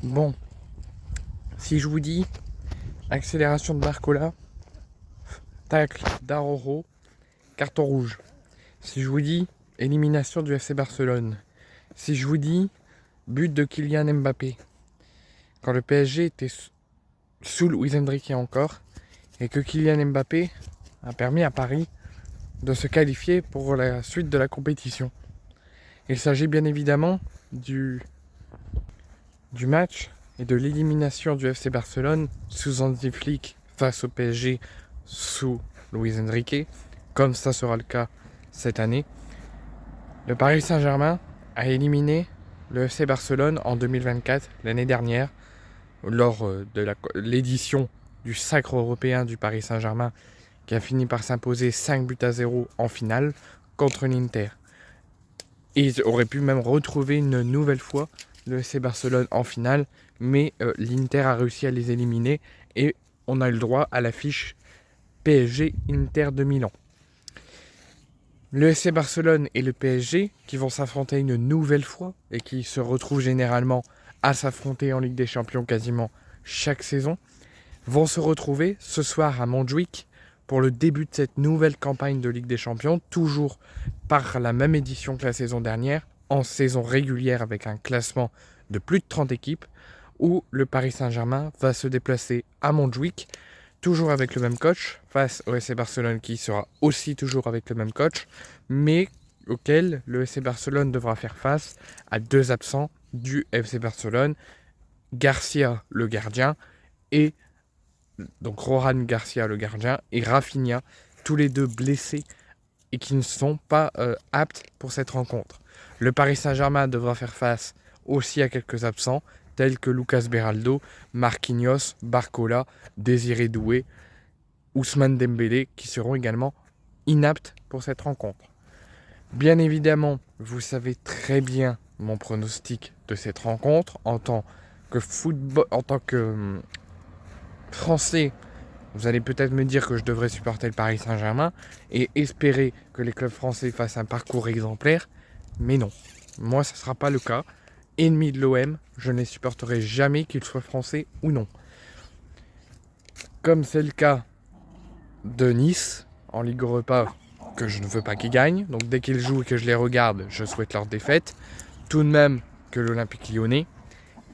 Bon, si je vous dis accélération de Barcola, tacle d'Aroro, carton rouge. Si je vous dis élimination du FC Barcelone. Si je vous dis but de Kylian Mbappé. Quand le PSG était sous Luis Enrique encore, et que Kylian Mbappé a permis à Paris de se qualifier pour la suite de la compétition. Il s'agit bien évidemment du match et de l'élimination du FC Barcelone sous Hansi Flick face au PSG sous Luis Enrique, comme ça sera le cas cette année. Le Paris Saint-Germain a éliminé le FC Barcelone en 2024, l'année dernière, lors de l'édition du Sacre européen du Paris Saint-Germain, qui a fini par s'imposer 5-0 en finale contre l'Inter. Et ils auraient pu même retrouver une nouvelle fois le FC Barcelone en finale, mais l'Inter a réussi à les éliminer et on a eu le droit à l'affiche PSG Inter de Milan. Le FC Barcelone et le PSG qui vont s'affronter une nouvelle fois et qui se retrouvent généralement à s'affronter en Ligue des Champions quasiment chaque saison, vont se retrouver ce soir à Montjuïc pour le début de cette nouvelle campagne de Ligue des Champions, toujours par la même édition que la saison dernière, en saison régulière avec un classement de plus de 30 équipes, où le Paris Saint-Germain va se déplacer à Montjuïc, toujours avec le même coach, face au FC Barcelone qui sera aussi toujours avec le même coach, mais auquel le FC Barcelone devra faire face à deux absents du FC Barcelone, Garcia le gardien et donc Rohan Garcia le gardien et Rafinha, tous les deux blessés et qui ne sont pas aptes pour cette rencontre. Le Paris Saint-Germain devra faire face aussi à quelques absents tels que Lucas Beraldo, Marquinhos, Barcola, Désiré Doué, Ousmane Dembélé qui seront également inaptes pour cette rencontre. Bien évidemment, vous savez très bien mon pronostic de cette rencontre en tant que Français. Vous allez peut-être me dire que je devrais supporter le Paris Saint-Germain et espérer que les clubs français fassent un parcours exemplaire, mais non, moi ça ne sera pas le cas. Ennemi de l'OM, je ne les supporterai jamais, qu'ils soient français ou non. Comme c'est le cas de Nice en Ligue Europa, que je ne veux pas qu'ils gagnent, donc dès qu'ils jouent et que je les regarde, je souhaite leur défaite, tout de même que l'Olympique Lyonnais,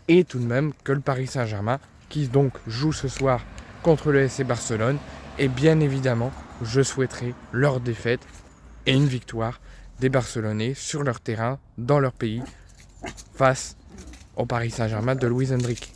et tout de même que le Paris Saint-Germain, qui donc joue ce soir contre le FC Barcelone, et bien évidemment, je souhaiterais leur défaite et une victoire des Barcelonais sur leur terrain, dans leur pays, face au Paris Saint-Germain de Luis Enrique.